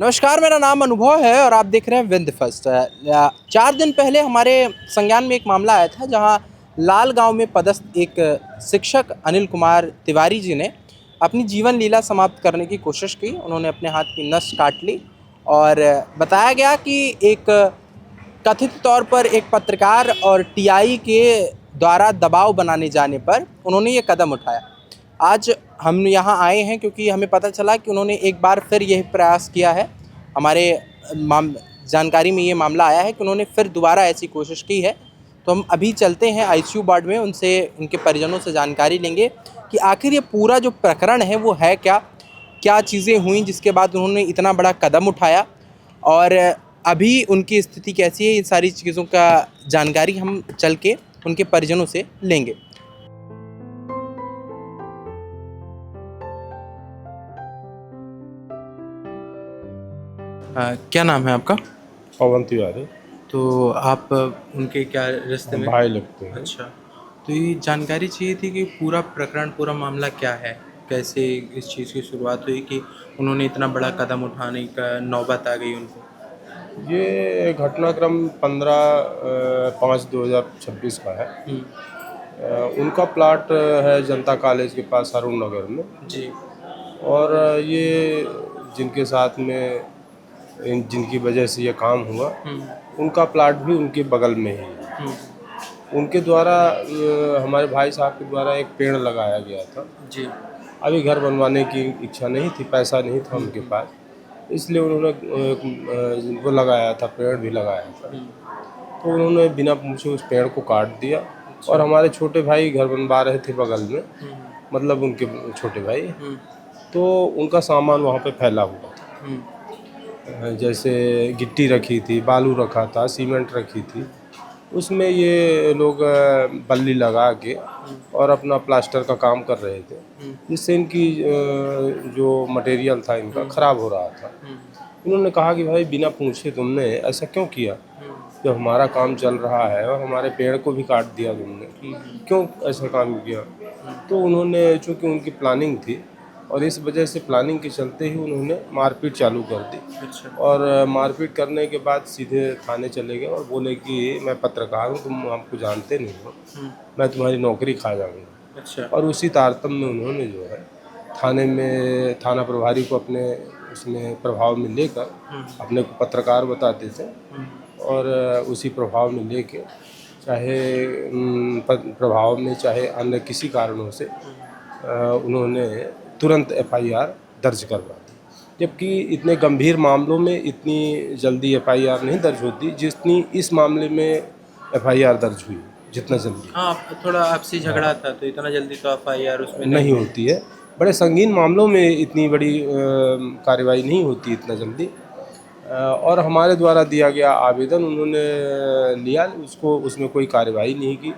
नमस्कार, मेरा नाम अनुभव है और आप देख रहे हैं विंद फर्स्ट। 4 दिन पहले हमारे संज्ञान में एक मामला आया था जहां लाल गांव में पदस्थ एक शिक्षक अनिल कुमार तिवारी जी ने अपनी जीवन लीला समाप्त करने की कोशिश की। उन्होंने अपने हाथ की नस काट ली और बताया गया कि एक कथित तौर पर एक पत्रकार और टीआई के द्वारा दबाव बनाने जाने पर उन्होंने ये कदम उठाया। आज हम यहाँ आए हैं क्योंकि हमें पता चला कि उन्होंने एक बार फिर यह प्रयास किया है। हमारे जानकारी में ये मामला आया है कि उन्होंने फिर दोबारा ऐसी कोशिश की है। तो हम अभी चलते हैं आईसीयू वार्ड में, उनसे उनके परिजनों से जानकारी लेंगे कि आखिर ये पूरा जो प्रकरण है वो है क्या, क्या चीज़ें हुई जिसके बाद उन्होंने इतना बड़ा कदम उठाया और अभी उनकी स्थिति कैसी है। ये सारी चीज़ों का जानकारी हम चल के उनके परिजनों से लेंगे। क्या नाम है आपका? पवन तिवारी। तो आप उनके क्या रिश्ते में भाई लगते हैं। अच्छा, तो ये जानकारी चाहिए थी कि पूरा प्रकरण, पूरा मामला क्या है, कैसे इस चीज़ की शुरुआत हुई कि उन्होंने इतना बड़ा कदम उठाने का नौबत आ गई उनको। ये घटनाक्रम 15/5/2026 का है। उनका प्लाट है जनता कॉलेज के पास अरुण नगर में। जी। और ये जिनके साथ में जिनकी वजह से ये काम हुआ, उनका प्लाट भी उनके बगल में ही है। उनके द्वारा हमारे भाई साहब के द्वारा एक पेड़ लगाया गया था। जी। अभी घर बनवाने की इच्छा नहीं थी, पैसा नहीं था उनके पास, इसलिए उन्होंने वो लगाया था, पेड़ भी लगाया था। तो उन्होंने बिना पूछे उस पेड़ को काट दिया। और हमारे छोटे भाई घर बनवा रहे थे बगल में, मतलब उनके छोटे भाई, तो उनका सामान वहाँ पे फैला हुआ था। जैसे गिट्टी रखी थी, बालू रखा था, सीमेंट रखी थी, उसमें ये लोग बल्ली लगा के और अपना प्लास्टर का काम कर रहे थे, जिससे इनकी जो मटेरियल था इनका ख़राब हो रहा था। इन्होंने कहा कि भाई बिना पूछे तुमने ऐसा क्यों किया, जब हमारा काम चल रहा है और हमारे पेड़ को भी काट दिया तुमने, क्यों ऐसा काम किया। तो उन्होंने, चूँकि उनकी प्लानिंग थी और इस वजह से प्लानिंग के चलते ही उन्होंने मारपीट चालू कर दी। अच्छा। और मारपीट करने के बाद सीधे थाने चले गए और बोले कि मैं पत्रकार हूँ, तुम हमको जानते नहीं हो, मैं तुम्हारी नौकरी खा जाऊँगा। अच्छा। और उसी तारतम्य में उन्होंने जो है थाना प्रभारी को अपने उसमें प्रभाव में लेकर, अपने को पत्रकार बताते थे, और उसी प्रभाव में लेके चाहे प्रभाव में चाहे अन्य किसी कारणों से उन्होंने तुरंत एफआईआर दर्ज करवा दी। जबकि इतने गंभीर मामलों में इतनी जल्दी एफआईआर नहीं दर्ज होती जितनी इस मामले में एफआईआर दर्ज हुई, जितना जल्दी। हाँ, थोड़ा आपसी झगड़ा था तो इतना जल्दी तो एफआईआर उसमें नहीं होती है। बड़े संगीन मामलों में इतनी बड़ी कार्रवाई नहीं होती इतना जल्दी। और हमारे द्वारा दिया गया आवेदन उन्होंने लिया, उसको उसमें कोई कार्रवाई नहीं की।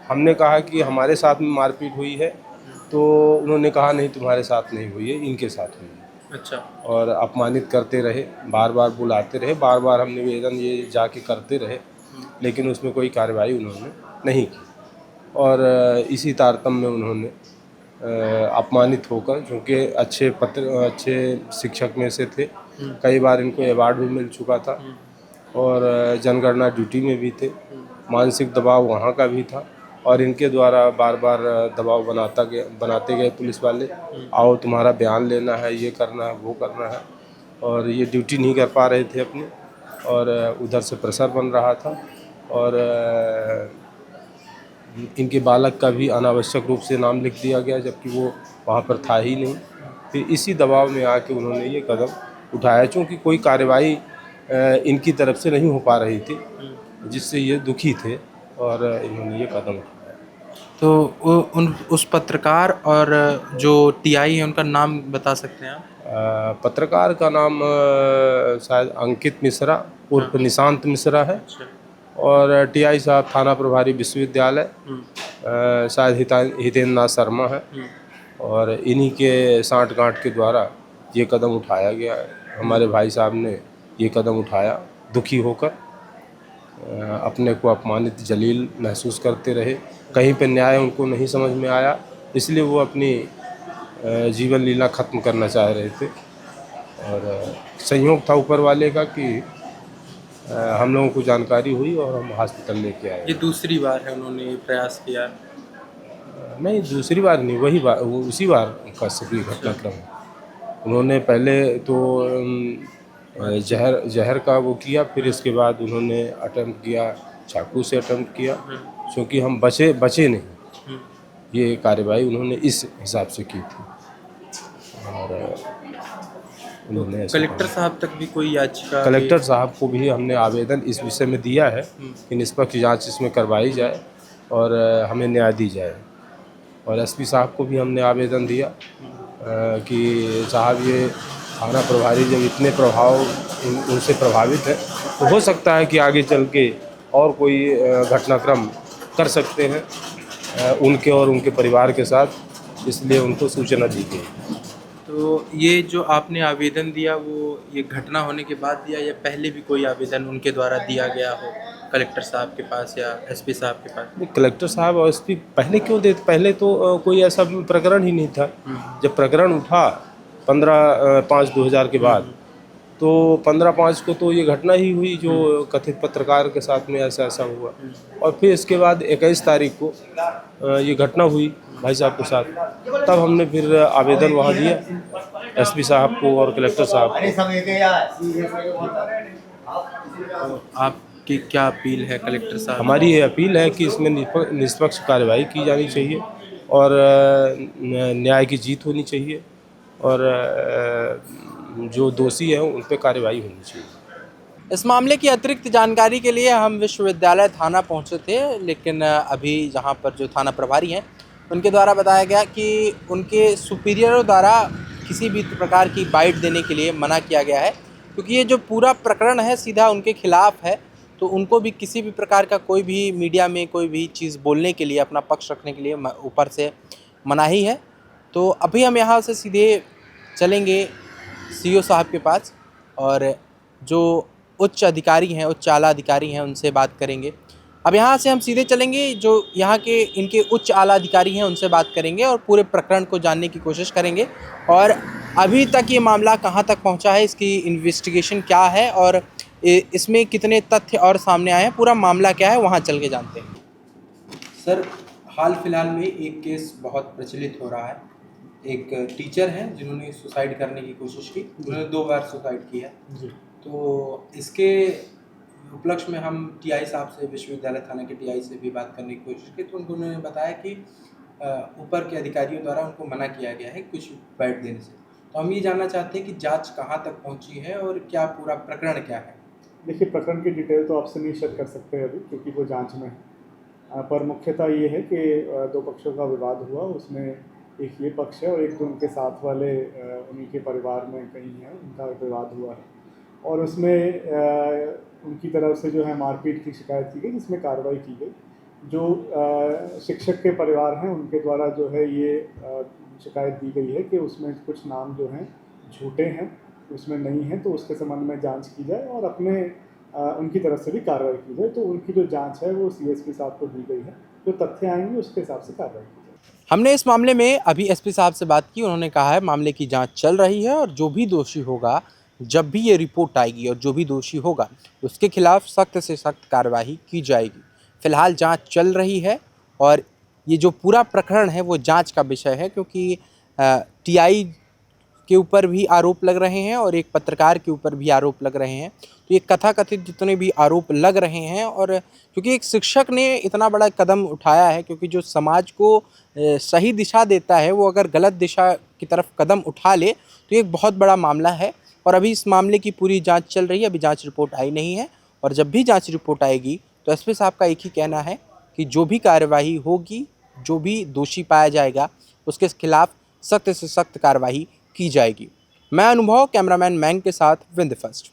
हमने कहा कि हमारे साथ में मारपीट हुई है, तो उन्होंने कहा नहीं, तुम्हारे साथ नहीं हुई है, इनके साथ हुई है। अच्छा। और अपमानित करते रहे, बार बार बुलाते रहे, बार बार हम निवेदन ये जाके करते रहे, लेकिन उसमें कोई कार्रवाई उन्होंने नहीं की। और इसी तारतम्य में उन्होंने अपमानित होकर, क्योंकि अच्छे शिक्षक में से थे, कई बार इनको अवार्ड भी मिल चुका था और जनगणना ड्यूटी में भी थे, मानसिक दबाव वहाँ का भी था। और इनके द्वारा बार बार दबाव बनाते गए पुलिस वाले, आओ तुम्हारा बयान लेना है, ये करना है, वो करना है। और ये ड्यूटी नहीं कर पा रहे थे अपनी, और उधर से प्रेशर बन रहा था। और इनके बालक का भी अनावश्यक रूप से नाम लिख दिया गया, जबकि वो वहाँ पर था ही नहीं। फिर इसी दबाव में आके उन्होंने ये कदम उठाया, चूँकि कोई कार्रवाई इनकी तरफ से नहीं हो पा रही थी, जिससे ये दुखी थे और इन्होंने ये कदम उठाया। तो उस पत्रकार और जो टीआई है उनका नाम बता सकते हैं आप? पत्रकार का नाम शायद अंकित मिश्रा उर्फ निशांत मिश्रा है। और टीआई साहब थाना प्रभारी विश्वविद्यालय शायद हितेंद्र नाथ शर्मा है। और इन्हीं के सांठ गांठ के द्वारा ये कदम उठाया गया है। हमारे भाई साहब ने ये कदम उठाया दुखी होकर, अपने को अपमानित जलील महसूस करते रहे, कहीं पे न्याय उनको नहीं समझ में आया, इसलिए वो अपनी जीवन लीला ख़त्म करना चाह रहे थे। और संयोग था ऊपर वाले का कि हम लोगों को जानकारी हुई और हम हॉस्पिटल लेके आए। ये दूसरी बार है उन्होंने ये प्रयास किया? नहीं, दूसरी बार नहीं, वही बार, उसी बार का सभी घटनाक्रम है। उन्होंने पहले तो जहर का वो किया, फिर इसके बाद उन्होंने अटेम्प्ट किया, चाकू से अटेम्प्ट किया, क्योंकि हम बचे नहीं। ये कार्रवाई उन्होंने इस हिसाब से की थी और उन्होंने कलेक्टर साहब तक भी कोई याचिका? कलेक्टर साहब को भी हमने आवेदन इस विषय में दिया है कि निष्पक्ष जांच इसमें करवाई जाए और हमें न्याय दी जाए। और एसपी साहब को भी हमने आवेदन दिया कि साहब ये थाना प्रभारी जब इतने उनसे प्रभावित है तो हो सकता है कि आगे चल के और कोई घटनाक्रम कर सकते हैं उनके और उनके परिवार के साथ, इसलिए उनको सूचना दी गई। तो ये जो आपने आवेदन दिया वो ये घटना होने के बाद दिया या पहले भी कोई आवेदन उनके द्वारा दिया गया हो कलेक्टर साहब के पास या एसपी साहब के पास? कलेक्टर साहब और एसपी पहले क्यों देते? पहले तो कोई ऐसा प्रकरण ही नहीं था। जब प्रकरण उठा 15/5/2000 के बाद, तो 15/5 को तो ये घटना ही हुई जो कथित पत्रकार के साथ में ऐसा हुआ, और फिर इसके बाद 21 तारीख को ये घटना हुई भाई साहब के साथ। तब हमने फिर आवेदन वहाँ दिया एसपी साहब को और कलेक्टर साहब को। तो आपकी क्या अपील है कलेक्टर साहब? हमारी ये अपील है कि इसमें निष्पक्ष कार्रवाई की जानी चाहिए और न्याय की जीत होनी चाहिए और जो दोषी हैं उन पर कार्रवाई होनी चाहिए। इस मामले की अतिरिक्त जानकारी के लिए हम विश्वविद्यालय थाना पहुंचे थे, लेकिन अभी जहां पर जो थाना प्रभारी हैं उनके द्वारा बताया गया कि उनके सुपीरियरों द्वारा किसी भी प्रकार की बाइट देने के लिए मना किया गया है, क्योंकि ये जो पूरा प्रकरण है सीधा उनके खिलाफ है। तो उनको भी किसी भी प्रकार का कोई भी मीडिया में कोई भी चीज़ बोलने के लिए, अपना पक्ष रखने के लिए ऊपर से मनाही है। तो अभी हम यहाँ से सीधे चलेंगे सीओ साहब के पास और जो उच्च अधिकारी हैं, उच्च आला अधिकारी हैं, उनसे बात करेंगे। अब यहाँ से हम सीधे चलेंगे जो यहाँ के इनके उच्च आला अधिकारी हैं उनसे बात करेंगे और पूरे प्रकरण को जानने की कोशिश करेंगे और अभी तक ये मामला कहाँ तक पहुँचा है, इसकी इन्वेस्टिगेशन क्या है और इसमें कितने तथ्य और सामने आए हैं, पूरा मामला क्या है, वहाँ चल के जानते हैं। सर, हाल फिलहाल में एक केस बहुत प्रचलित हो रहा है। एक टीचर हैं जिन्होंने सुसाइड करने की कोशिश की, उन्होंने 2 बार सुसाइड किया। तो इसके उपलक्ष्य में हम टीआई साहब से, विश्वविद्यालय थाना के टीआई से भी बात करने की कोशिश की, तो उन्होंने बताया कि ऊपर के अधिकारियों द्वारा उनको मना किया गया है कुछ बाइट देने से। तो हम ये जानना चाहते हैं कि जांच कहाँ तक पहुँची है और क्या पूरा प्रकरण क्या है। देखिए, प्रकरण की डिटेल तो आपसे नहीं शेयर कर सकते हैं अभी, क्योंकि वो जांच में है। पर मुख्यतः ये है कि 2 पक्षों का विवाद हुआ, उसमें एक ये पक्ष है और एक तो उनके साथ वाले उन्हीं के परिवार में कहीं है, उनका विवाद हुआ है और उसमें उनकी तरफ से जो है मारपीट की शिकायत की गई, जिसमें कार्रवाई की गई। जो शिक्षक के परिवार हैं उनके द्वारा जो है ये शिकायत दी गई है कि उसमें कुछ नाम जो हैं झूठे हैं, उसमें नहीं है, तो उसके संबंध में जांच की जाए और अपने उनकी तरफ से भी कार्रवाई की जाए। तो उनकी जो जांच है वो सीएसपी साहब को दी गई है, जो तथ्य आएंगे उसके हिसाब से कार्रवाई की जाए। हमने इस मामले में अभी एसपी साहब से बात की, उन्होंने कहा है मामले की जांच चल रही है और जो भी दोषी होगा, जब भी ये रिपोर्ट आएगी और जो भी दोषी होगा उसके खिलाफ सख्त से सख्त कार्रवाई की जाएगी। फिलहाल जांच चल रही है और ये जो पूरा प्रकरण है वो जांच का विषय है, क्योंकि टीआई के ऊपर भी आरोप लग रहे हैं और एक पत्रकार के ऊपर भी आरोप लग रहे हैं। तो ये कथाकथित जितने भी आरोप लग रहे हैं, और क्योंकि एक शिक्षक ने इतना बड़ा कदम उठाया है, क्योंकि जो समाज को सही दिशा देता है वो अगर गलत दिशा की तरफ कदम उठा ले तो ये एक बहुत बड़ा मामला है। और अभी इस मामले की पूरी जांच चल रही है, अभी जांच रिपोर्ट आई नहीं है और जब भी जांच रिपोर्ट आएगी तो एसपी साहब का एक ही कहना है कि जो भी कार्यवाही होगी, जो भी दोषी पाया जाएगा उसके खिलाफ सख्त से सख्त कार्रवाई की जाएगी। मैं अनुभव, कैमरामैन मैंग के साथ विंद फर्स्ट।